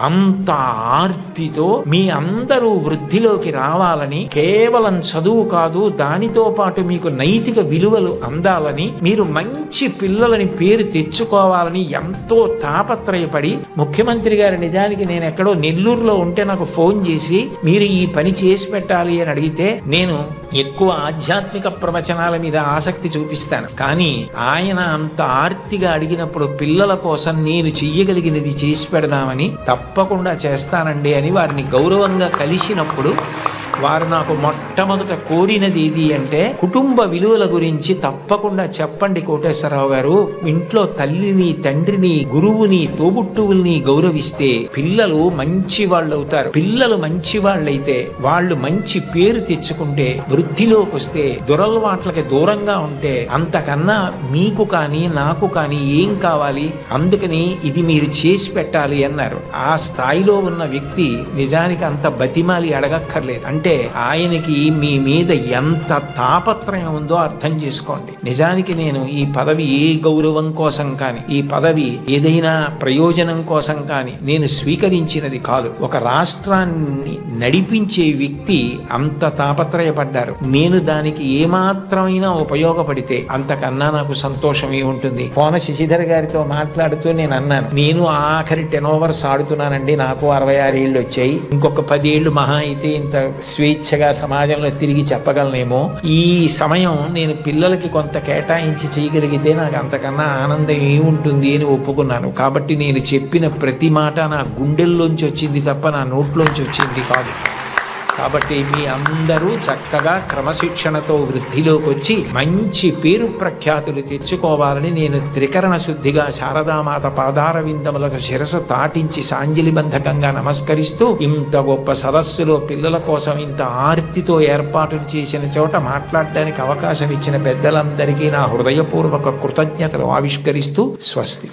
అంత ఆర్తితో మీ అందరూ వృద్ధిలోకి రావాలని, కేవలం చదువు కాదు దానితో పాటు మీకు నైతిక విలువలు అందాలని, మీరు మంచి పిల్లలని పేరు తెచ్చుకోవాలని ఎంతో తాపత్రయపడి, ముఖ్యమంత్రి గారు నిజానికి నేను ఎక్కడో నెల్లూరులో ఉంటే నాకు ఫోన్ చేసి మీరు ఈ పని చేసి పెట్టాలి అని అడిగితే నేను ఎక్కువ ఆధ్యాత్మిక ప్రవచనాల మీద ఆసక్తి చూపిస్తాను. కానీ ఆయన అంత ఆర్తిగా అడిగినప్పుడు పిల్లల కోసం నేను చెయ్యగలిగినది చేసి పెడదామని తప్పకుండా చేస్తానండి అని వారిని గౌరవంగా కలిసినప్పుడు వారు నాకు మొట్టమొదట కోరినది ఏది అంటే, కుటుంబ విలువల గురించి తప్పకుండా చెప్పండి కోటేశ్వరరావు గారు. ఇంట్లో తల్లిని, తండ్రిని, గురువుని, తోబుట్టువుల్ని గౌరవిస్తే పిల్లలు మంచి వాళ్ళు అవుతారు. పిల్లలు మంచి వాళ్ళైతే వాళ్ళు మంచి పేరు తెచ్చుకుంటే, వృద్ధిలోకి వస్తే, దురలవాట్లకి దూరంగా ఉంటే అంతకన్నా మీకు కానీ నాకు కానీ ఏం కావాలి? అందుకని ఇది మీరు చేసి పెట్టాలి అన్నారు. ఆ స్థాయిలో ఉన్న వ్యక్తి నిజానికి అంత బతిమాలి అడగక్కర్లేదు. అంటే ఆయనకి మీ మీద ఎంత తాపత్రయం ఉందో అర్థం చేసుకోండి. నిజానికి నేను ఈ పదవి ఏ గౌరవం కోసం కానీ, ఈ పదవి ఏదైనా ప్రయోజనం కోసం కానీ నేను స్వీకరించినది కాదు. ఒక రాష్ట్రాన్ని నడిపించే వ్యక్తి అంత తాపత్రయపడ్డారు. నేను దానికి ఏమాత్రమైనా ఉపయోగపడితే అంతకన్నా నాకు సంతోషమే ఉంటుంది. కోన శశిధర్ గారితో మాట్లాడుతూ నేను అన్నాను, నేను ఆఖరి 10 ఓవర్స్ ఆడుతున్నానండి, నాకు 66 ఏళ్ళు వచ్చాయి, ఇంకొక 10 ఏళ్ళు మహా అయితే ఇంత స్వేచ్ఛగా సమాజంలో తిరిగి చెప్పగలనేమో. ఈ సమయం నేను పిల్లలకి కొంత కేటాయించి చేయగలిగితే నాకు అంతకన్నా ఆనందం ఏముంటుంది అని ఒప్పుకున్నాను. కాబట్టి నేను చెప్పిన ప్రతి మాట నా గుండెల్లోంచి వచ్చింది తప్ప నా నోట్లోంచి వచ్చింది కాదు. కాబట్టి మీ అందరూ చక్కగా క్రమశిక్షణతో వృద్ధిలోకి వచ్చి మంచి పేరు ప్రఖ్యాతులు తెచ్చుకోవాలని నేను త్రికరణ శుద్ధిగా శారదామాత పాదార విందములకు శిరసు తాటించి సాంజలిబంధకంగా నమస్కరిస్తూ, ఇంత గొప్ప సదస్సులో పిల్లల కోసం ఇంత ఆర్తితో ఏర్పాట్లు చేసిన చోట మాట్లాడడానికి అవకాశం ఇచ్చిన పెద్దలందరికీ నా హృదయపూర్వక కృతజ్ఞతలు ఆవిష్కరిస్తూ స్వస్తి.